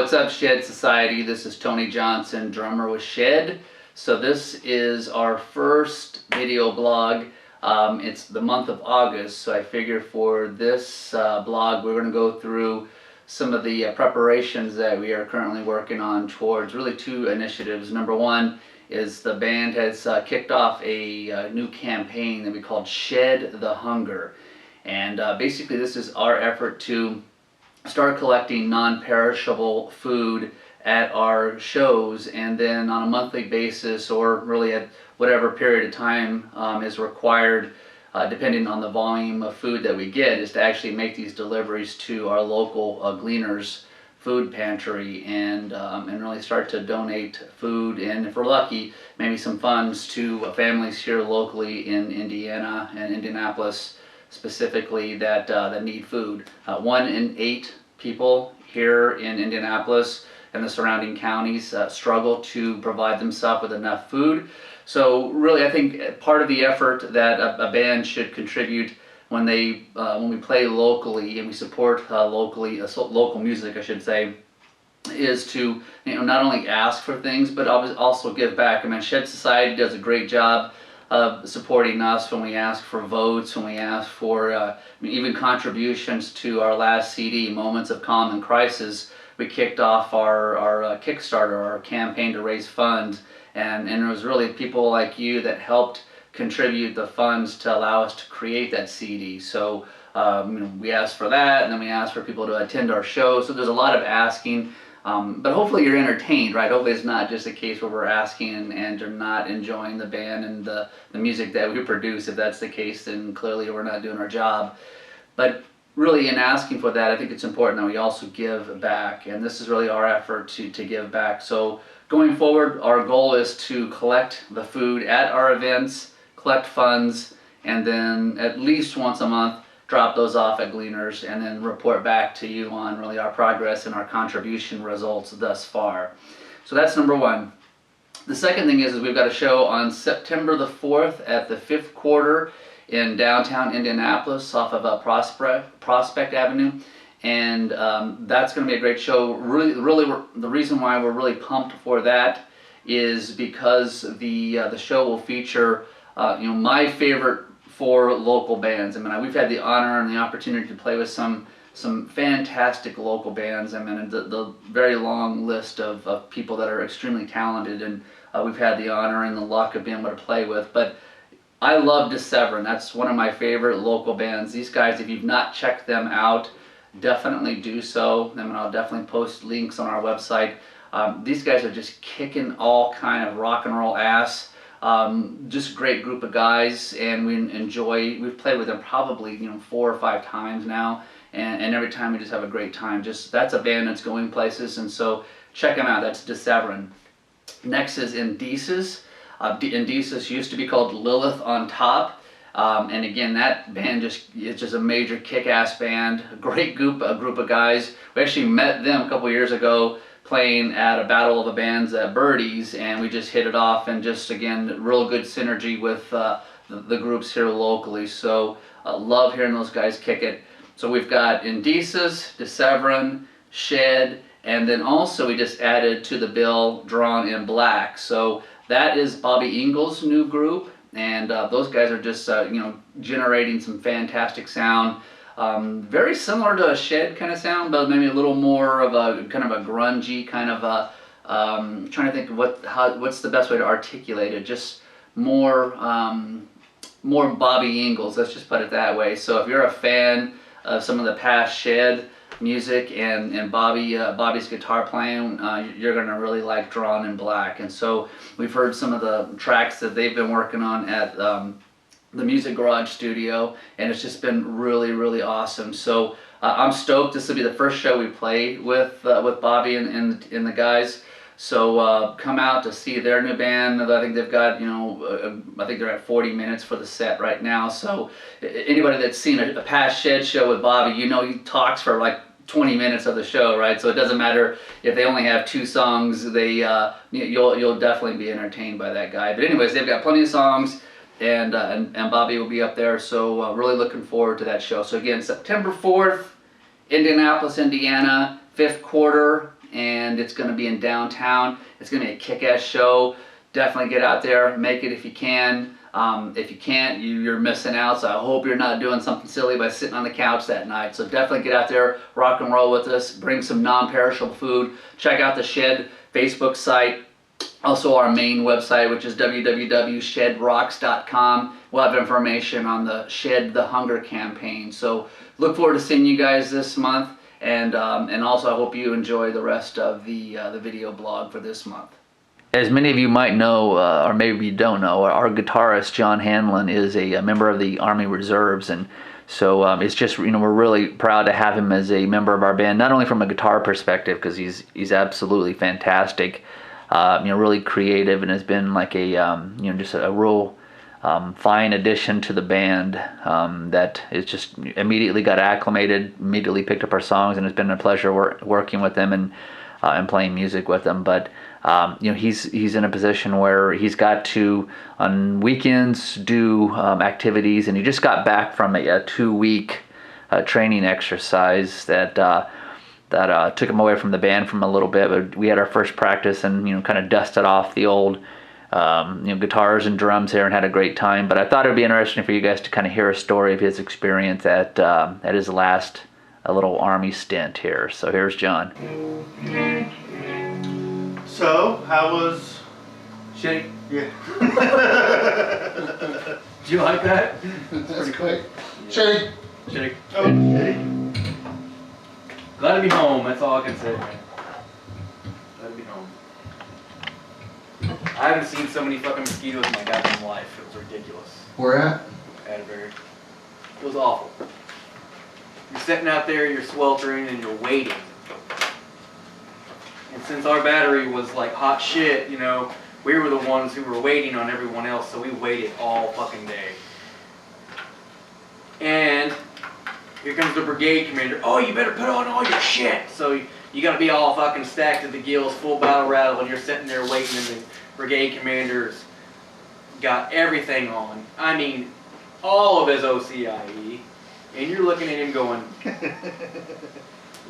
what's up, Shed Society? This is Tony Johnson, drummer with Shed. So this is our first video blog. It's the month of August, so I figure for this blog we're going to go through some of the preparations that we are currently working on towards really two initiatives. Number one is the band has kicked off a new campaign that we called Shed the Hunger. And basically this is our effort to start collecting non-perishable food at our shows, and then on a monthly basis, or really at whatever period of time is required, depending on the volume of food that we get, is to actually make these deliveries to our local Gleaners food pantry and really start to donate food, and if we're lucky, maybe some funds to families here locally in Indiana and Indianapolis specifically that need food. 1 in 8 people here in Indianapolis and the surrounding counties struggle to provide themselves with enough food. So really, I think part of the effort that a band should contribute when we play locally and we support local music, I should say, is to not only ask for things but also give back. I mean, Shed Society does a great job of supporting us when we ask for votes, when we ask for even contributions to our last CD, Moments of Calm and Crisis. We kicked off our Kickstarter, our campaign to raise funds, and it was really people like you that helped contribute the funds to allow us to create that CD. So we asked for that, and then we asked for people to attend our show. So there's a lot of asking. But hopefully you're entertained, right? Hopefully it's not just a case where we're asking and you're not enjoying the band and the music that we produce. If that's the case, then clearly we're not doing our job. But really in asking for that, I think it's important that we also give back. And this is really our effort to give back. So going forward, our goal is to collect the food at our events, collect funds, and then at least once a month, drop those off at Gleaners and then report back to you on really our progress and our contribution results thus far. So that's number one. The second thing is we've got a show on September the 4th at the 5th Quarter in downtown Indianapolis off of Prospect Avenue. And that's going to be a great show. Really, the reason why we're really pumped for that is because the show will feature my favorite 4 local bands. I mean, we've had the honor and the opportunity to play with some fantastic local bands. I mean, the very long list of people that are extremely talented, and we've had the honor and the luck of being able to play with. But I love DeSeverin. That's one of my favorite local bands. These guys, if you've not checked them out, definitely do so. I mean, I'll definitely post links on our website. These guys are just kicking all kind of rock and roll ass. Just a great group of guys, and we've played with them probably 4 or 5 times now, and every time we just have a great time. That's a band that's going places, and so check them out. That's DeSeverin. Next is Indices. Indices used to be called Lilith on Top, and again, that band it's just a major kick-ass band, a great group of guys. We actually met them a couple years ago playing at a Battle of the Bands at Birdie's, and we just hit it off, and just again real good synergy with the groups here locally. So love hearing those guys kick it. So we've got Indices, DeSeverin, Shed, and then also we just added to the bill Drawn in Black. So that is Bobby Ingles' new group, and those guys are just generating some fantastic sound. Very similar to a Shed kind of sound, but maybe a little more of a kind of a grungy kind of a. Trying to think of what's the best way to articulate it. Just more Bobby Ingles. Let's just put it that way. So if you're a fan of some of the past Shed music and Bobby's guitar playing, you're gonna really like Drawn in Black. And so we've heard some of the tracks that they've been working on at the Music Garage studio, and it's just been really awesome. So I'm stoked. This will be the first show we play with Bobby and the guys. So come out to see their new band. I think they've got I think they're at 40 minutes for the set right now. So anybody that's seen a past Shed show with Bobby, he talks for like 20 minutes of the show, right? So it doesn't matter if they only have 2 songs. You'll definitely be entertained by that guy. But anyways, they've got plenty of songs. And Bobby will be up there, so really looking forward to that show. So again, September 4th, Indianapolis, Indiana, 5th Quarter, and it's going to be in downtown. It's going to be a kick-ass show. Definitely get out there, make it if you can. If you can't, you're missing out. So I hope you're not doing something silly by sitting on the couch that night. So definitely get out there, rock and roll with us, bring some non-perishable food. Check out the Shed Facebook site. Also our main website, which is www.shedrocks.com. We'll have information on the Shed the Hunger campaign. So look forward to seeing you guys this month. And also I hope you enjoy the rest of the video blog for this month. As many of you might know, or maybe you don't know, our guitarist John Hanlon is a member of the Army Reserves, and so it's just, you know, we're really proud to have him as a member of our band. Not only from a guitar perspective, because he's absolutely fantastic, you know, really creative, and has been like a you know, just a real fine addition to the band that is just immediately got acclimated, immediately picked up our songs, and it's been a pleasure working with them and playing music with them. But you know, he's in a position where he's got to, on weekends, do activities, and he just got back from a 2-week training exercise that took him away from the band from a little bit. But we had our first practice, and, you know, kind of dusted off the old you know, guitars and drums here, and had a great time. But I thought it would be interesting for you guys to kind of hear a story of his experience at his last little Army stint here. So here's John. So, how was... Shitty. Yeah. Do you like that? That's quick. Shitty. Shitty. Oh, shitty. Glad to be home, that's all I can say, man. Glad to be home. I haven't seen so many fucking mosquitoes in my goddamn life. It was ridiculous. Where at? Atterbury. It was awful. You're sitting out there, you're sweltering, and you're waiting. And since our battery was like hot shit, you know, we were the ones who were waiting on everyone else, so we waited all fucking day. And here comes the brigade commander. Oh, you better put on all your shit. So you gotta be all fucking stacked to the gills, full battle rattle, and you're sitting there waiting, and the brigade commander's got everything on. I mean, all of his OCIE. And you're looking at him going,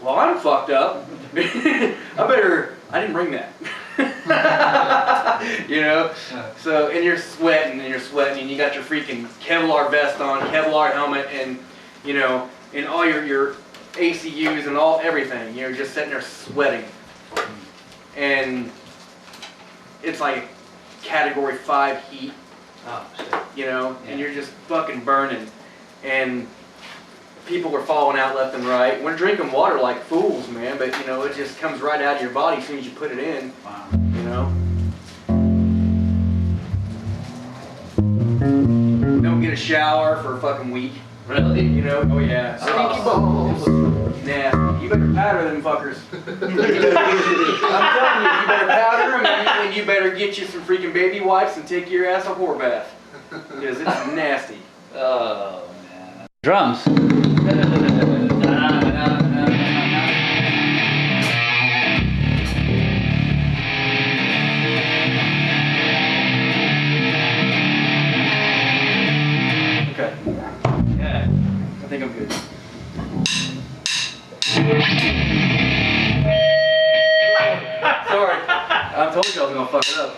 well, I'm fucked up. I didn't bring that. You know? So, and you're sweating, and you got your freaking Kevlar vest on, Kevlar helmet, and, you know, and all your ACUs and everything. You're just sitting there sweating. And it's like category 5 heat. Oh, shit. You know, and you're just fucking burning. And people were falling out left and right. We're drinking water like fools, man, but, you know, it just comes right out of your body as soon as you put it in. Wow. You know? Don't get a shower for a fucking week. Really? You know? Oh, yeah. Stinky balls. Nah, you better powder them fuckers. I'm telling you, you better powder them, and you better get you some freaking baby wipes and take your ass a whore bath. Because it's nasty. Oh, man. Drums. Okay. Yeah, I think I'm good. Sorry, I told you I was gonna fuck it up.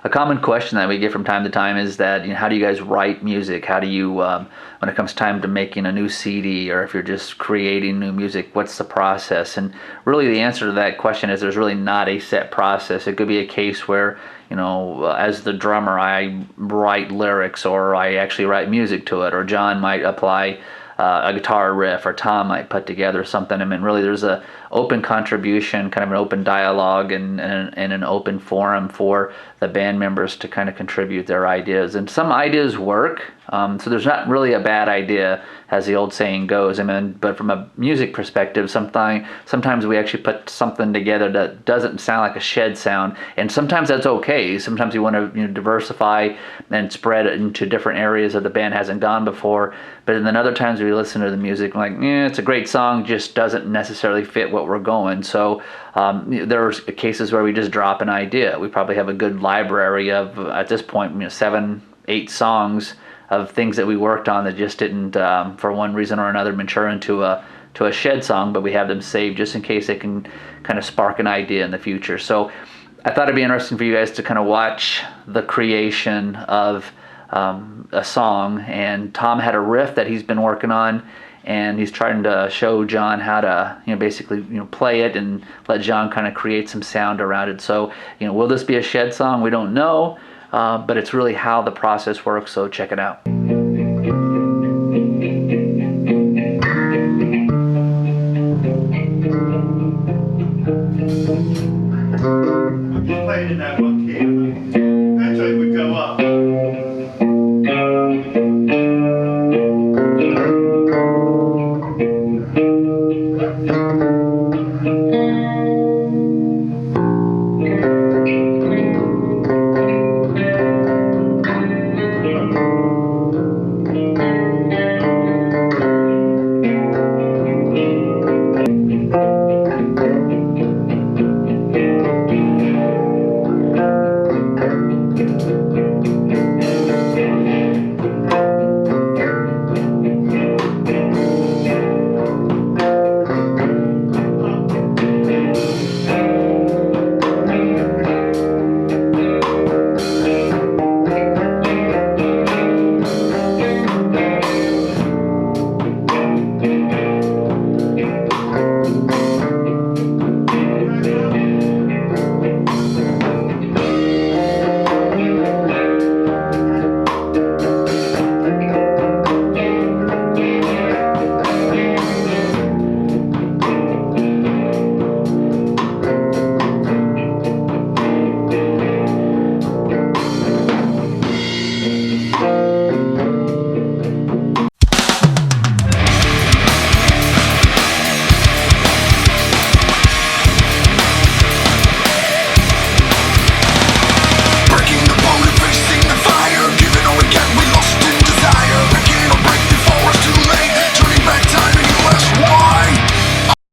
a common question that we get from time to time is that, how do you guys write music? How do you, when it comes time to making a new CD, or if you're just creating new music, what's the process? And really the answer to that question is there's really not a set process. It could be a case where, as the drummer, I write lyrics, or I actually write music to it, or John might apply a guitar riff, or Tom might put together something. I mean, really, there's a open contribution, kind of an open dialogue, and an open forum for the band members to kind of contribute their ideas. And some ideas work, so there's not really a bad idea, as the old saying goes. I mean, but from a music perspective, sometimes we actually put something together that doesn't sound like a Shed sound, and sometimes that's okay. Sometimes you want to diversify and spread it into different areas that the band hasn't gone before. But then other times we listen to the music, like, it's a great song, just doesn't necessarily fit what we're going. So there's cases where we just drop an idea. We probably have a good library of, at this point, 7-8 songs of things that we worked on that just didn't, for one reason or another, mature into a Shed song, but we have them saved just in case they can kind of spark an idea in the future. So I thought it'd be interesting for you guys to kind of watch the creation of a song. And Tom had a riff that he's been working on, and he's trying to show John how to basically play it and let John kind of create some sound around it. So will this be a Shed song? We don't know, but it's really how the process works, so check it out. I'm just playing in that one.